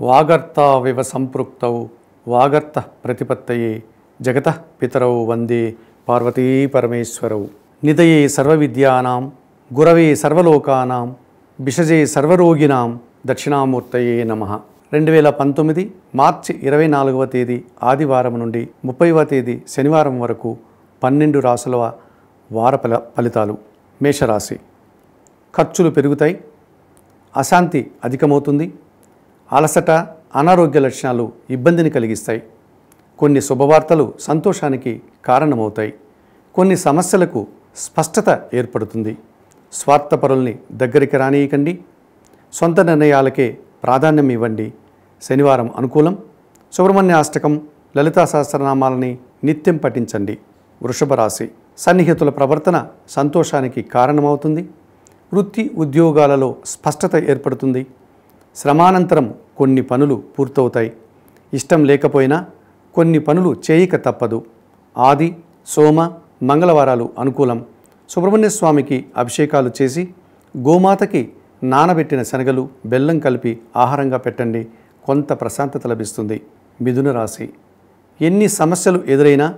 వాగర్తావివ సంపృక్తౌ వాగర్త ప్రతిపత్తయే జగతః పితరౌ వందే పార్వతీ పరమేశ్వరౌ. నిదయే సర్వవిద్యానాం గురవే సర్వలోకానాం భిషజే సర్వరోగినాం దక్షిణామూర్తయే నమః. 2019 మార్చి 24వ తేదీ ఆదివారం నుండి 30వ తేదీ శనివారం వరకు 12 రాసుల వార ఫలితాలు. మేషరాశి. ఖర్చులు పెరుగుతాయి, అశాంతి అధికమవుతుంది, అలసట అనారోగ్య లక్షణాలు ఇబ్బందిని కలిగిస్తాయి. కొన్ని శుభవార్తలు సంతోషానికి కారణమవుతాయి. కొన్ని సమస్యలకు స్పష్టత ఏర్పడుతుంది. స్వార్థపరుల్ని దగ్గరికి రానియకండి. సొంత నిర్ణయాలకే ప్రాధాన్యం ఇవ్వండి. శనివారం అనుకూలం. సుబ్రహ్మణ్య అష్టకం, లలితా సహస్రనామాలని నిత్యం పఠించండి. వృషభ రాశి. సన్నిహితుల ప్రవర్తన సంతోషానికి కారణమవుతుంది. వృత్తి ఉద్యోగాలలో స్పష్టత ఏర్పడుతుంది. శ్రమానంతరం కొన్ని పనులు పూర్తవుతాయి. ఇష్టం లేకపోయినా కొన్ని పనులు చేయక తప్పదు. ఆది, సోమ, మంగళవారాలు అనుకూలం. సుబ్రహ్మణ్య స్వామికి అభిషేకాలు చేసి గోమాతకి నానబెట్టిన శనగలు బెల్లం కలిపి ఆహారంగా పెట్టండి. కొంత ప్రశాంతత లభిస్తుంది. మిథున రాశి. ఎన్ని సమస్యలు ఎదురైనా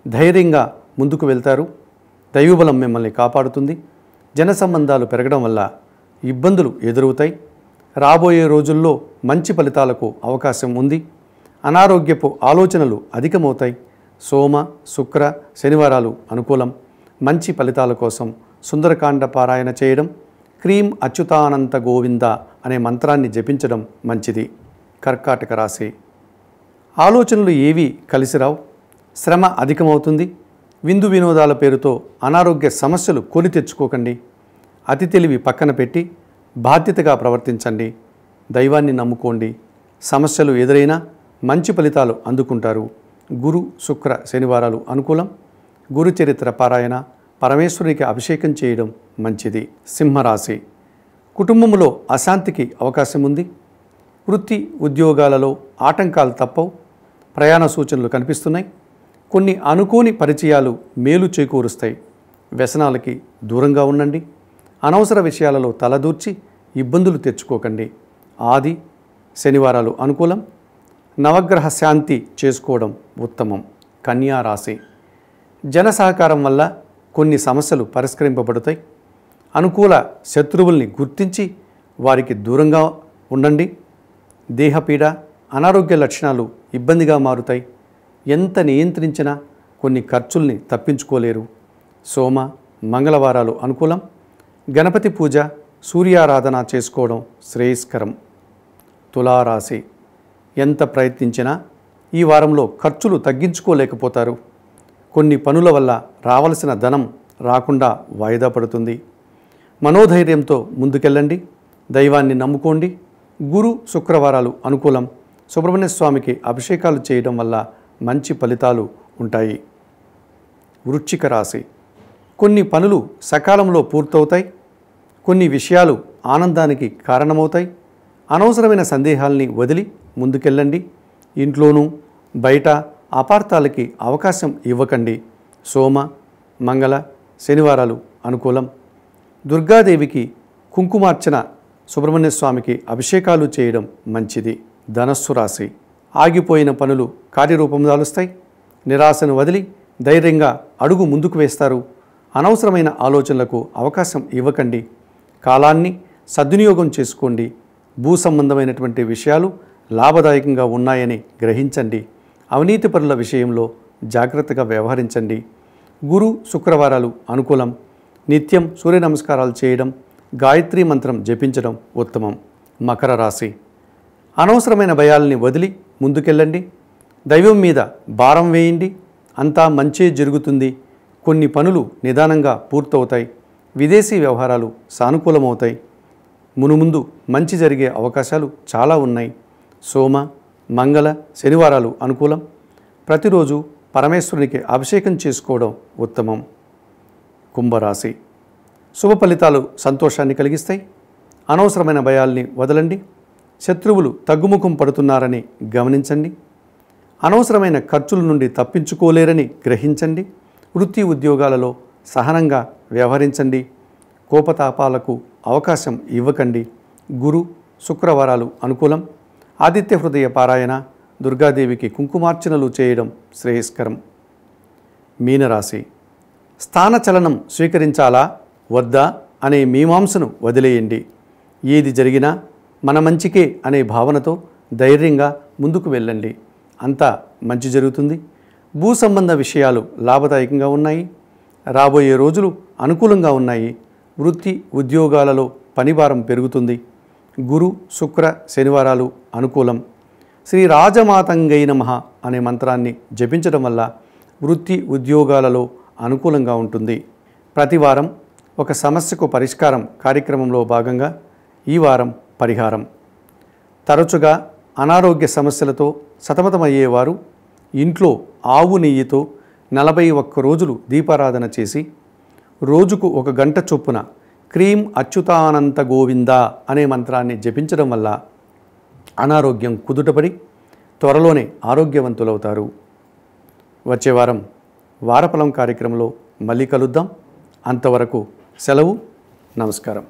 ధైర్యంగా ముందుకు వెళ్తారు. దైవబలం మిమ్మల్ని కాపాడుతుంది. జన సంబంధాలు పెరగడం వల్ల ఇబ్బందులు ఎదురవుతాయి. రాబోయే రోజుల్లో మంచి ఫలితాలకు అవకాశం ఉంది. అనారోగ్యపు ఆలోచనలు అధికమవుతాయి. సోమ, శుక్ర, శనివారాలు అనుకూలం. మంచి ఫలితాల కోసం సుందరకాండ పారాయణ చేయడం, క్రీం అచ్యుతానంత గోవింద అనే మంత్రాన్ని జపించడం మంచిది. కర్కాటక రాశి. ఆలోచనలు ఏవీ కలిసిరావు. శ్రమ అధికమవుతుంది. విందు వినోదాల పేరుతో అనారోగ్య సమస్యలు కొని తెచ్చుకోకండి. అతి తెలివి పక్కన పెట్టి బాధ్యతగా ప్రవర్తించండి. దైవాన్ని నమ్ముకోండి. సమస్యలు ఎదురైనా మంచి ఫలితాలు అందుకుంటారు. గురు, శుక్ర, శనివారాలు అనుకూలం. గురు చరిత్ర పారాయణ, పరమేశ్వరునికి అభిషేకం చేయడం మంచిది. సింహరాశి. కుటుంబంలో అశాంతికి అవకాశం ఉంది. వృత్తి ఉద్యోగాలలో ఆటంకాలు తప్పవు. ప్రయాణ సూచనలు కనిపిస్తున్నాయి. కొన్ని అనుకోని పరిచయాలు మేలు చేకూరుస్తాయి. వ్యసనాలకి దూరంగా ఉండండి. అనవసర విషయాలలో తలదూర్చి ఇబ్బందులు తెచ్చుకోకండి. ఆది, శనివారాలు అనుకూలం. నవగ్రహ శాంతి చేసుకోవడం ఉత్తమం. కన్యా రాశి. జన సహకారం వల్ల కొన్ని సమస్యలు పరిష్కరింపబడతాయి. అనుకూల శత్రువుల్ని గుర్తించి వారికి దూరంగా ఉండండి. దేహపీడ, అనారోగ్య లక్షణాలు ఇబ్బందిగా మారుతాయి. ఎంత నియంత్రించినా కొన్ని ఖర్చుల్ని తప్పించుకోలేరు. సోమ, మంగళవారాలు అనుకూలం. గణపతి పూజ, సూర్యారాధన చేసుకోవడం శ్రేయస్కరం. తులారాశి. ఎంత ప్రయత్నించినా ఈ వారంలో ఖర్చులు తగ్గించుకోలేకపోతారు. కొన్ని పనుల వల్ల రావలసిన ధనం రాకుండా వాయిదా పడుతుంది. మనోధైర్యంతో ముందుకెళ్ళండి. దైవాన్ని నమ్ముకోండి. గురు, శుక్రవారాలు అనుకూలం. సుబ్రహ్మణ్య స్వామికి అభిషేకాలు చేయడం వల్ల మంచి ఫలితాలు ఉంటాయి. వృశ్చిక రాశి. కొన్ని పనులు సకాలంలో పూర్తవుతాయి. కొన్ని విషయాలు ఆనందానికి కారణమవుతాయి. అనవసరమైన సందేహాల్ని వదిలి ముందుకెళ్ళండి. ఇంట్లోనూ బయట అపార్థాలకి అవకాశం ఇవ్వకండి. సోమ, మంగళ, శనివారాలు అనుకూలం. దుర్గాదేవికి కుంకుమార్చన, సుబ్రహ్మణ్య స్వామికి అభిషేకాలు చేయడం మంచిది. ధనస్సు రాశి. ఆగిపోయిన పనులు కార్యరూపం దాలుస్తాయి. నిరాశను వదిలి ధైర్యంగా అడుగు ముందుకు వేస్తారు. అనవసరమైన ఆలోచనలకు అవకాశం ఇవ్వకండి. కాలాన్ని సద్వినియోగం చేసుకోండి. భూ సంబంధమైనటువంటి విషయాలు లాభదాయకంగా ఉన్నాయని గ్రహించండి. అవినీతిపరుల విషయంలో జాగ్రత్తగా వ్యవహరించండి. గురు, శుక్రవారాలు అనుకూలం. నిత్యం సూర్య నమస్కారాలు చేయడం, గాయత్రీ మంత్రం జపించడం ఉత్తమం. మకర రాశి. అనవసరమైన భయాల్ని వదిలి ముందుకెళ్ళండి. దైవం మీద భారం వేయండి. అంతా మంచే జరుగుతుంది. కొన్ని పనులు నిదానంగా పూర్తవుతాయి. విదేశీ వ్యవహారాలు సానుకూలమవుతాయి. మునుముందు మంచి జరిగే అవకాశాలు చాలా ఉన్నాయి. సోమ, మంగళ, శనివారాలు అనుకూలం. ప్రతిరోజు పరమేశ్వరునికి అభిషేకం చేసుకోవడం ఉత్తమం. కుంభరాశి. శుభ ఫలితాలు సంతోషాన్ని కలిగిస్తాయి. అనవసరమైన భయాల్ని వదలండి. శత్రువులు తగ్గుముఖం పడుతున్నారని గమనించండి. అనవసరమైన ఖర్చుల నుండి తప్పించుకోలేరని గ్రహించండి. వృత్తి ఉద్యోగాలలో సహనంగా వ్యవహరించండి. కోపతాపాలకు అవకాశం ఇవ్వకండి. గురు, శుక్రవారాలు అనుకూలం. ఆదిత్య హృదయ పారాయణ, దుర్గాదేవికి కుంకుమార్చనలు చేయడం శ్రేయస్కరం. మీనరాశి. స్థానచలనం స్వీకరించాలా వద్దా అనే మీమాంసను వదిలేయండి. ఏది జరిగినా మన మంచికే అనే భావనతో ధైర్యంగా ముందుకు వెళ్ళండి. అంతా మంచి జరుగుతుంది. భూ సంబంధ విషయాలు లాభదాయకంగా ఉన్నాయి. రాబోయే రోజులు అనుకూలంగా ఉన్నాయి. వృత్తి ఉద్యోగాలలో పనిభారం పెరుగుతుంది. గురు శుక్ర శనివారాలు అనుకూలం. శ్రీ రాజమాతంగై నమః అనే మంత్రాన్ని జపించడం వల్ల వృత్తి ఉద్యోగాలలో అనుకూలంగా ఉంటుంది. ప్రతివారం ఒక సమస్యకు పరిష్కారం కార్యక్రమంలో భాగంగా ఈ వారం పరిహారం. తరచుగా అనారోగ్య సమస్యలతో సతమతమయ్యేవారు ఇంట్లో ఆవు నెయ్యితో 41 రోజులు దీపారాధన చేసి రోజుకు 1 గంట చొప్పున క్రీం అచ్యుతానంత గోవింద అనే మంత్రాన్ని జపించడం వల్ల అనారోగ్యం కుదుటపడి త్వరలోనే ఆరోగ్యవంతులవుతారు. వచ్చే వారం వారఫలం కార్యక్రమంలో మళ్ళీ కలుద్దాం. అంతవరకు సెలవు. నమస్కారం.